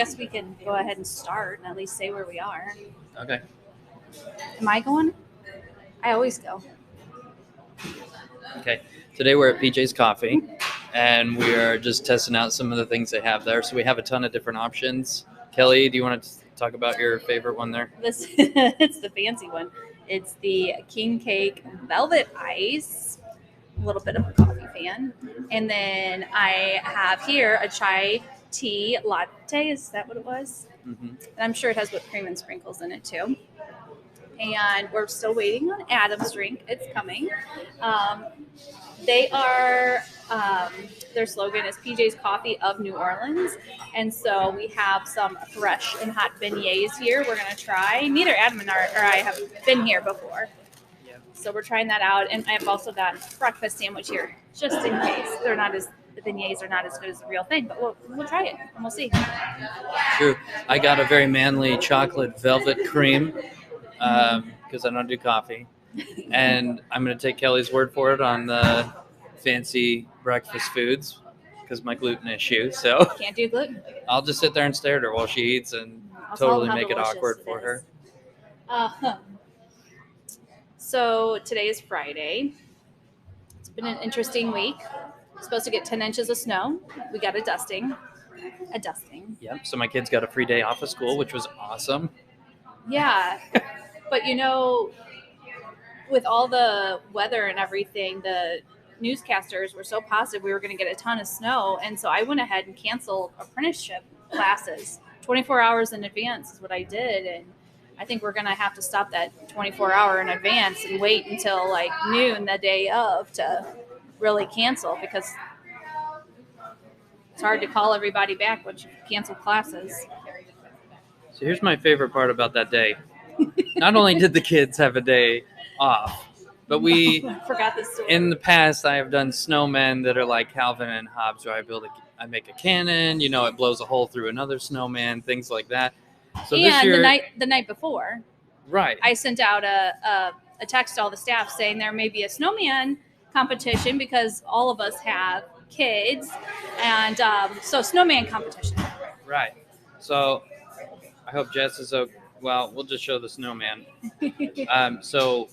guess we can go ahead and start and at least say where we are. Okay. Am I going? I always go. Okay. Today we're at PJ's Coffee, and we are just testing out some of the things they have there. So we have a ton of different options. Kelly, do you want to talk about your favorite one there? It's the fancy one. It's the King Cake Velvet Ice. A little bit of a coffee fan. And then I have here a chai tea latte. Is that what it was? Mm-hmm. And I'm sure it has whipped cream and sprinkles in it too. And we're still waiting on Adam's drink. It's coming. They are, their slogan is PJ's Coffee of New Orleans. And so we have some fresh and hot beignets here we're going to try. Neither Adam and I have been here before. Yeah. So we're trying that out. And I've also got a breakfast sandwich here, just in case. The beignets are not as good as the real thing, but we'll try it and we'll see. True. I got a very manly chocolate velvet cream because I don't do coffee. And I'm going to take Kelly's word for it on the fancy breakfast foods because my gluten issue. So Can't do gluten. I'll just sit there and stare at her while she eats and I'll tell totally them how make it delicious awkward it for is. her. So today is Friday. It's been an interesting week. Supposed to get 10 inches of snow. We got a dusting. Yep. So my kids got a free day off of school, which was awesome. Yeah. But with all the weather and everything, the newscasters were so positive we were going to get a ton of snow. And so I went ahead and canceled apprenticeship classes 24 hours in advance is what I did. And I think we're going to have to stop that 24-hour in advance and wait until like noon the day of to really cancel because it's hard to call everybody back once you cancel classes. So here's my favorite part about that day. Not only did the kids have a day off, but we forgot this story. In the past I have done snowmen that are like Calvin and Hobbes, where I make a cannon, it blows a hole through another snowman, things like that. So and this year, the night before, right, I sent out a text to all the staff saying there may be a snowman competition because all of us have kids, and so snowman competition. Right. So I hope Jess is okay. Well, we'll just show the snowman. So,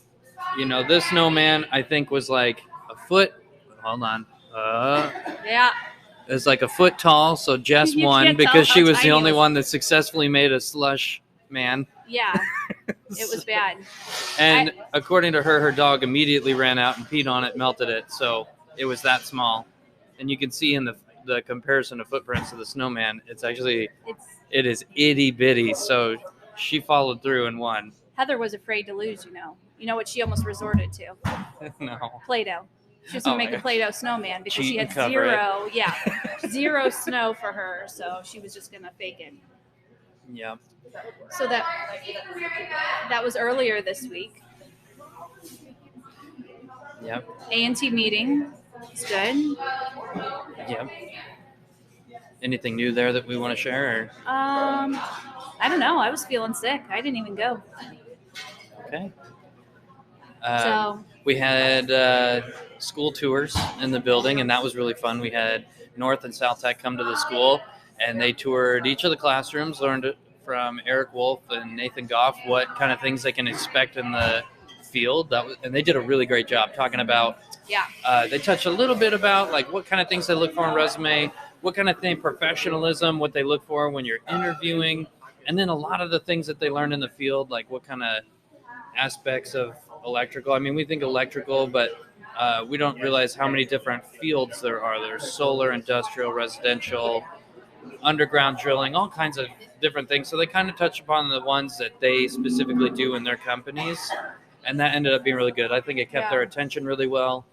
this snowman I think was like a foot. Hold on. Yeah. It's like a foot tall. So Jess You won can't tell because how she was tiny the it only was. one that successfully made a slush man. Yeah. It was bad. And according to her dog immediately ran out and peed on it, melted it. So it was that small. And you can see in the comparison of footprints of the snowman, it is itty bitty. So she followed through and won. Heather was afraid to lose, You know what she almost resorted to? No. Play-Doh. She was going to make a Play-Doh snowman because she had zero snow for her. So she was just going to fake it. Yeah. So that was earlier this week. Yep. A&T meeting. It's good. Yep. Anything new there that we want to share? I don't know. I was feeling sick. I didn't even go. Okay. So we had school tours in the building, and that was really fun. We had North and South Tech come to the school, and they toured each of the classrooms, learned from Eric Wolf and Nathan Goff what kind of things they can expect in the field. And they did a really great job talking about. Yeah. They touched a little bit about like what kind of things they look for in a resume, what kind of thing, professionalism, what they look for when you're interviewing, and then a lot of the things that they learned in the field, like what kind of aspects of electrical. I mean, we think electrical, but we don't realize how many different fields there are. There's solar, industrial, residential, underground drilling, all kinds of different things. So they kind of touch upon the ones that they specifically do in their companies, and that ended up being really good. I think it kept their attention really well.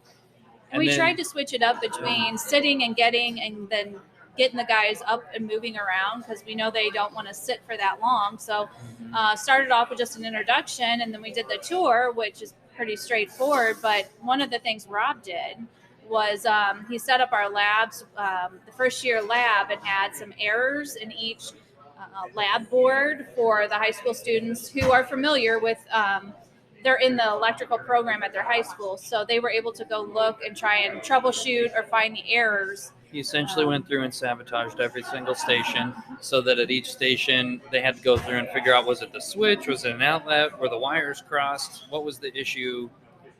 And we tried to switch it up between sitting and getting and then getting the guys up and moving around because we know they don't want to sit for that long. So started off with just an introduction, and then we did the tour, which is pretty straightforward. But one of the things Rob did was he set up our labs, the first year lab, and had some errors in each lab board for the high school students who are familiar with they're in the electrical program at their high school, so they were able to go look and try and troubleshoot or find the errors He essentially went through and sabotaged every single station so that at each station they had to go through and figure out, was it the switch, was it an outlet, were the wires crossed, what was the issue,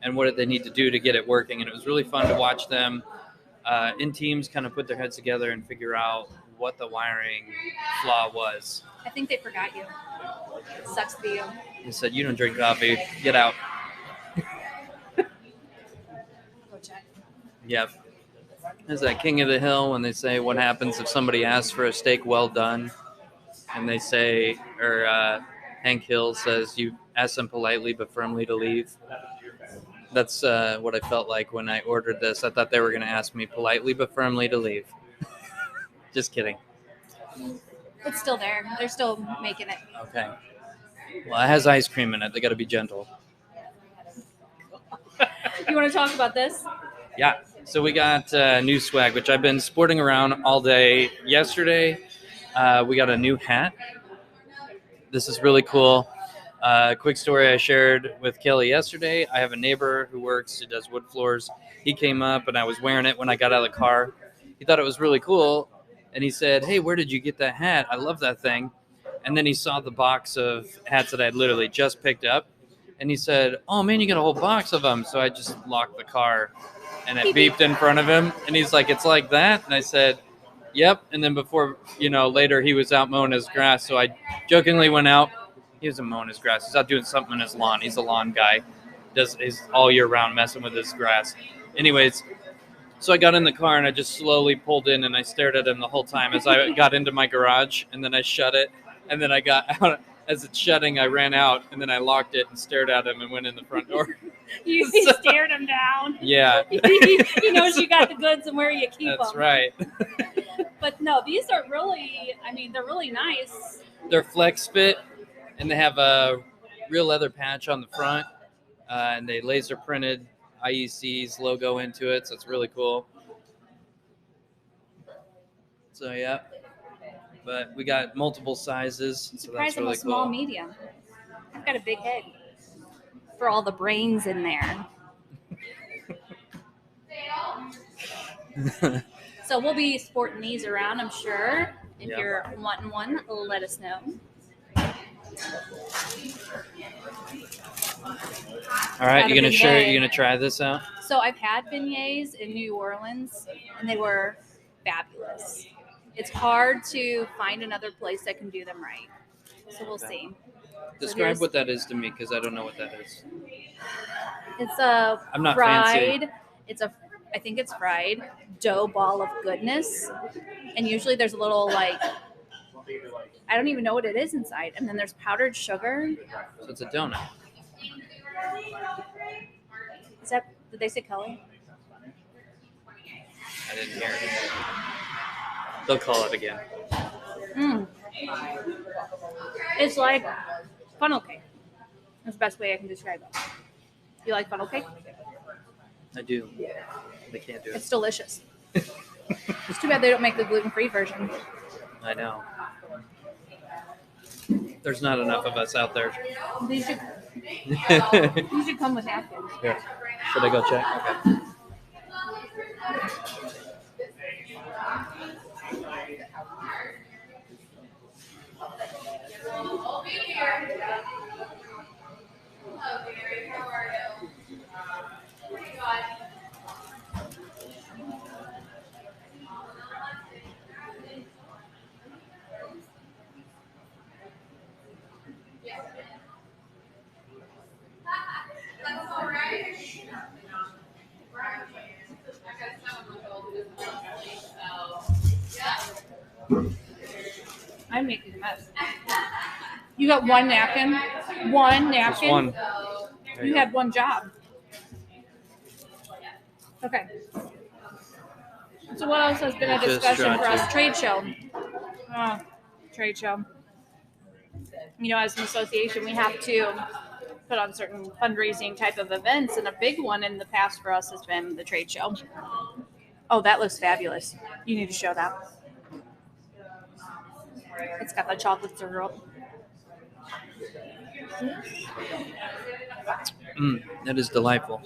and what did they need to do to get it working. And it was really fun to watch them in teams kind of put their heads together and figure out what the wiring flaw was. I think they forgot you. Sucks to be you. He said, "You don't drink coffee, get out." Go check. Yep. It's that King of the Hill when they say, what happens if somebody asks for a steak well done? And they say, or Hank Hill says, you ask them politely but firmly to leave. That's what I felt like when I ordered this. I thought they were going to ask me politely but firmly to leave. Just kidding. It's still there. They're still making it. Okay. Well, it has ice cream in it. They got to be gentle. You want to talk about this? Yeah. So we got new swag, which I've been sporting around all day. Yesterday, we got a new hat. This is really cool. Quick story I shared with Kelly yesterday. I have a neighbor who does wood floors. He came up and I was wearing it when I got out of the car. He thought it was really cool. And he said, hey, where did you get that hat? I love that thing. And then he saw the box of hats that I'd literally just picked up. And he said, oh, man, you got a whole box of them. So I just locked the car. And it beeped in front of him. And he's like, it's like that? And I said, yep. And then before, later he was out mowing his grass. So I jokingly went out. He wasn't mowing his grass. He's out doing something on his lawn. He's a lawn guy. He's all year round messing with his grass. Anyways, so I got in the car and I just slowly pulled in and I stared at him the whole time as I got into my garage. And then I shut it. And then I got out. As it's shutting, I ran out and then I locked it and stared at him and went in the front door. You stared him down. Yeah. He knows you got the goods and where you keep them. That's right. But no, these are really, they're really nice. They're flex fit and they have a real leather patch on the front and they laser printed IEC's logo into it. So it's really cool. So, yeah. But we got multiple sizes. I'm so surprised that's really I'm a small cool. medium. I've got a big head for all the brains in there. So we'll be sporting these around, I'm sure. If you're wanting one, let us know. All right, you're gonna try this out? So I've had beignets in New Orleans, and they were fabulous. It's hard to find another place that can do them right. So we'll see. Describe what that is to me, because I don't know what that is. It's a I'm not fried. fancy. I think it's fried dough ball of goodness, and usually there's a little I don't even know what it is inside, and then there's powdered sugar. So it's a donut. Did they say Kelly? I didn't hear it. They'll call it again. It's like funnel cake. That's the best way I can describe it. You like funnel cake? I do. They can't do it. It's delicious. It's too bad they don't make the gluten-free version. I know. There's not enough of us out there. These should come with napkins. Here. Should I go check? Okay. I'm making a mess. You got one napkin? One napkin? Just one. You had one job. Okay. So what else has been a discussion for us? Trade show. Trade show. As an association, we have to put on certain fundraising type of events, and a big one in the past for us has been the trade show. Oh, that looks fabulous. You need to show that. It's got the chocolate syrup. That is delightful.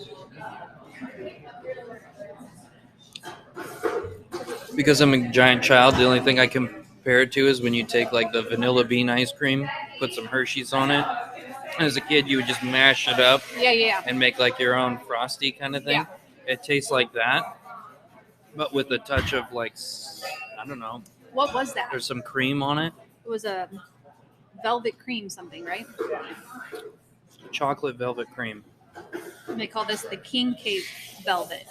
because I'm a giant child, the only thing I compare it to is when you take like the vanilla bean ice cream, put some Hershey's on it. As a kid, you would just mash it up Yeah. and make like your own frosty kind of thing. Yeah. It tastes like that, but with a touch of like, I don't know, What was that? there's some cream on it. It was a velvet cream something, right? Chocolate velvet cream. They call this the king cake velvet.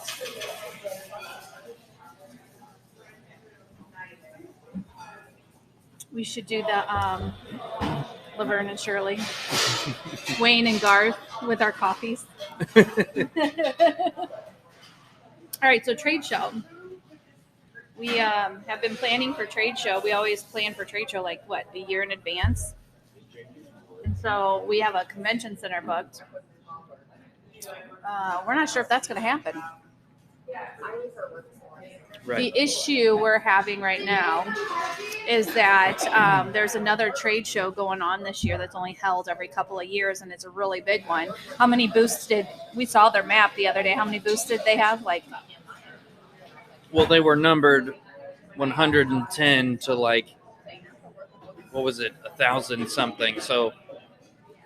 We should do the Laverne and Shirley, Wayne and Garth with our coffees. All right, so trade show. We have been planning for trade show. We always plan for trade show like what, a year in advance. And so we have a convention center booked. We're not sure if that's going to happen. Right. The issue we're having right now is that there's another trade show going on this year that's only held every couple of years, and it's a really big one. How many booths we saw their map the other day? How many booths did they have? Well, they were numbered 110 to like, what was it, 1,000 something. So,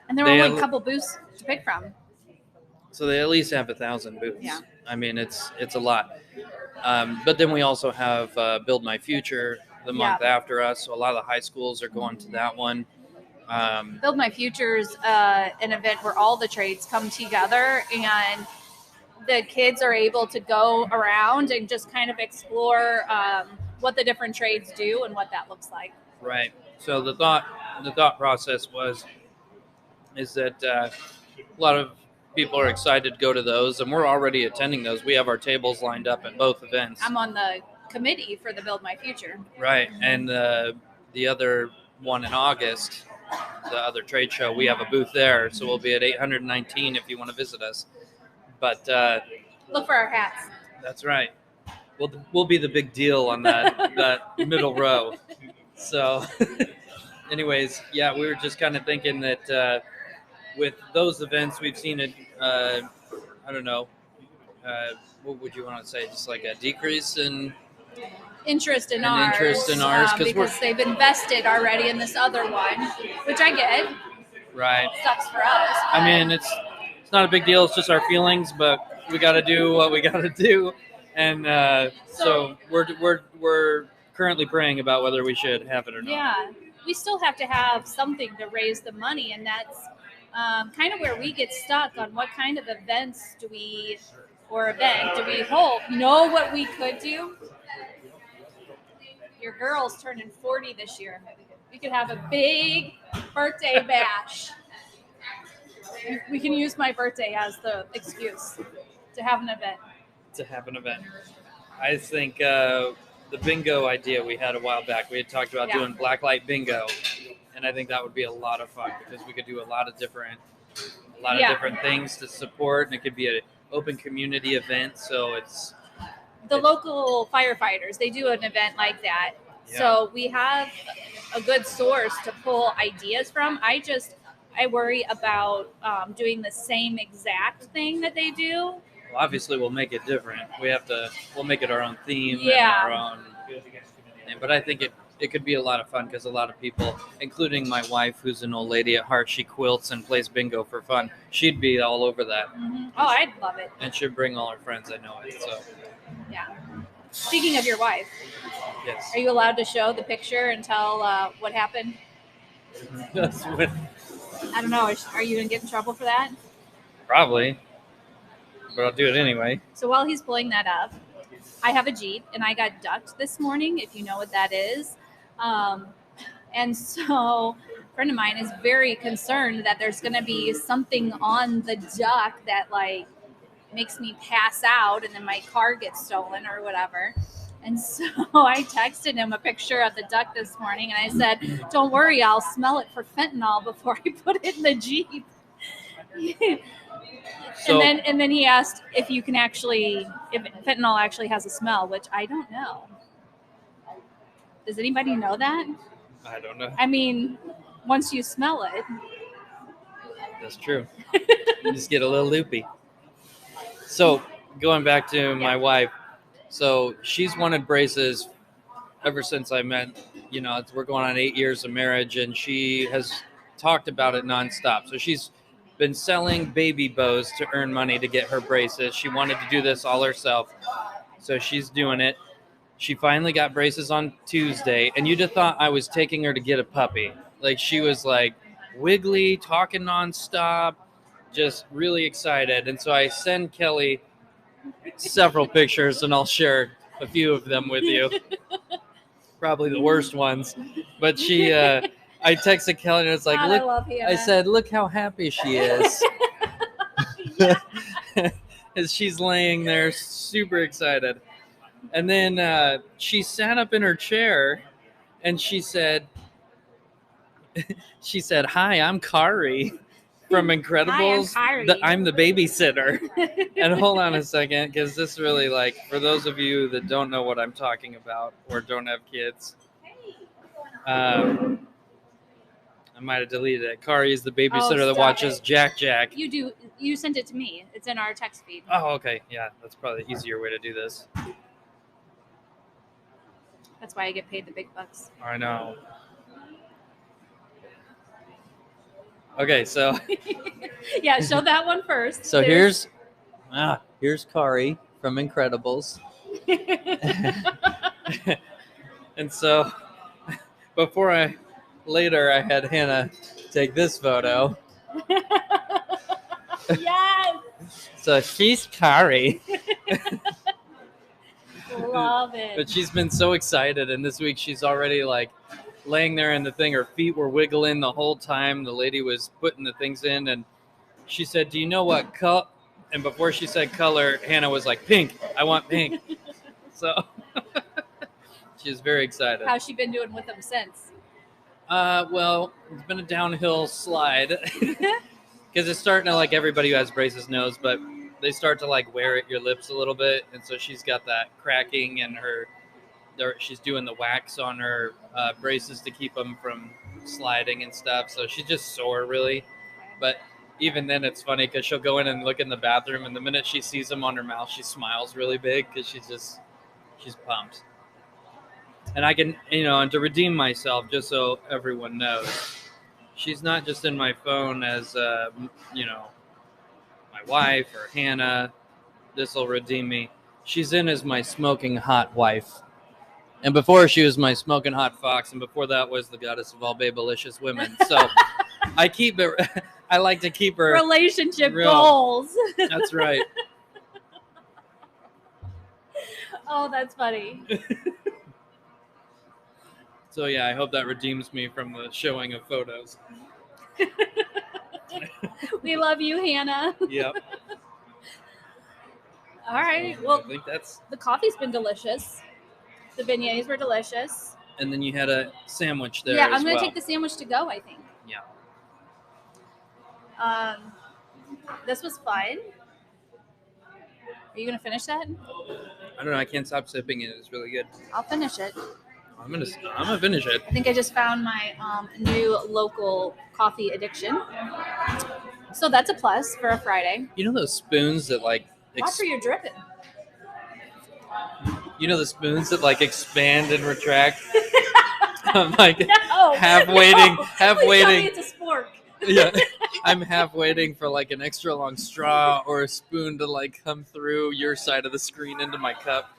and there were only a couple booths to pick from. So they at least have 1,000 booths. Yeah. I mean, it's a lot. But then we also have Build My Future the month after us. So a lot of the high schools are going to that one. Build My Future is an event where all the trades come together and the kids are able to go around and just kind of explore what the different trades do and what that looks like. Right. So the thought process is that a lot of people are excited to go to those, and we're already attending those. We have our tables lined up at both events. I'm on the committee for the Build My Future. Right. And the other one in August, the other trade show, we have a booth there. So we'll be at 819 if you want to visit us. But look for our hats. That's right. We'll be the big deal on that middle row. So anyways, yeah, we were just kind of thinking that with those events, we've seen it, I don't know, what would you want to say? Just like a decrease in interest in ours. Because they've invested already in this other one, which I get. Right. Sucks for us. I mean, it's not a big deal. It's just our feelings, but we got to do what we got to do. And so we're currently praying about whether we should have it or not. Yeah, we still have to have something to raise the money, and that's kind of where we get stuck on what kind of events do we hold. Know what we could do? Your girl's turning 40 this year. We could have a big birthday bash. We can use my birthday as the excuse to have an event. I think the bingo idea we had a while back, we had talked about doing blacklight bingo, and I think that would be a lot of fun because we could do a lot of different things to support, and it could be an open community event. So it's the local firefighters, they do an event like that. Yeah. So we have a good source to pull ideas from. I worry about doing the same exact thing that they do. Well, obviously, we'll make it different. We'll make it our own theme. Yeah. And our own. But I think it could be a lot of fun because a lot of people, including my wife, who's an old lady at heart, she quilts and plays bingo for fun. She'd be all over that. Mm-hmm. Oh, I'd love it. And she'd bring all her friends. I know it. So. Yeah. Speaking of your wife. Yes. Are you allowed to show the picture and tell what happened? I don't know. Are you going to get in trouble for that? Probably. But I'll do it anyway. So while he's pulling that up, I have a Jeep, and I got ducked this morning, if you know what that is. And so a friend of mine is very concerned that there's going to be something on the duck that, like, makes me pass out, and then my car gets stolen or whatever. And so I texted him a picture of the duck this morning, and I said, don't worry, I'll smell it for fentanyl before I put it in the Jeep. So, and then he asked if fentanyl actually has a smell, which I don't know. Does anybody know that? I don't know. I mean, once you smell it. That's true. You just get a little loopy. So going back to my wife. So she's wanted braces ever since I met. We're going on 8 years of marriage, and she has talked about it nonstop. So she's been selling baby bows to earn money to get her braces. She wanted to do this all herself, so she's doing it. She finally got braces on Tuesday, and you'd have thought I was taking her to get a puppy. Like, she was like wiggly, talking nonstop, just really excited. And so I send Kelly several pictures, and I'll share a few of them with you. Probably the worst ones. But I texted Kelly, and it's like, God, look, I love Hannah. I said, look how happy she is. As she's laying there, super excited. And then she sat up in her chair, and she said, "Hi, I'm Kari from Incredibles. Hi, I'm Kari. I'm the babysitter." And hold on a second, because this really, like, for those of you that don't know what I'm talking about or don't have kids, I might have deleted it. Kari is the babysitter that watches Jack. You sent it to me. It's in our text feed. Oh, okay. Yeah, that's probably the easier way to do this. That's why I get paid the big bucks. I know. Okay, so yeah, show that one first. So here's Kari from Incredibles. And so later I had Hannah take this photo. Yes. So she's Kari. Love it. But she's been so excited, and this week she's already like laying there in the thing. Her feet were wiggling the whole time the lady was putting the things in, and she said, "Do you know what color?" And before she said color, Hannah was like, "Pink. I want pink." So she's very excited. How's she been doing with them since? Well, it's been a downhill slide because it's starting to, like, everybody who has braces knows, but they start to like wear at your lips a little bit, and so she's got that cracking, and she's doing the wax on her braces to keep them from sliding and stuff. So she's just sore, really. But even then, it's funny because she'll go in and look in the bathroom, and the minute she sees them on her mouth, she smiles really big because she's pumped. And I can, and to redeem myself, just so everyone knows, she's not just in my phone as, my wife or Hannah. This will redeem me. She's in as my smoking hot wife. And before she was my smoking hot fox, and before that was the goddess of all babylicious women. So I like to keep her relationship real. Goals. That's right. Oh, that's funny. So yeah, I hope that redeems me from the showing of photos. We love you, Hannah. Yep. All right. Well, I think the coffee's been delicious. The beignets were delicious. And then you had a sandwich there. Yeah, I'm going to take the sandwich to go, I think. Yeah. This was fun. Are you going to finish that? I don't know. I can't stop sipping it. It's really good. I'll finish it. I'm gonna finish it. I think I just found my new local coffee addiction. So that's a plus for a Friday. You know those spoons that like... Watch where you're dripping. You know the spoons that like expand and retract? I'm like no, half waiting. Tell me it's a spork. Yeah, I'm half waiting for like an extra long straw or a spoon to like come through your side of the screen into my cup.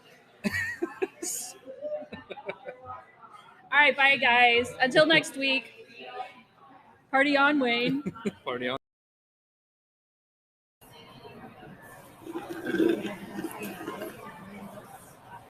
All right, bye guys. Until next week. Party on, Wayne. Party on.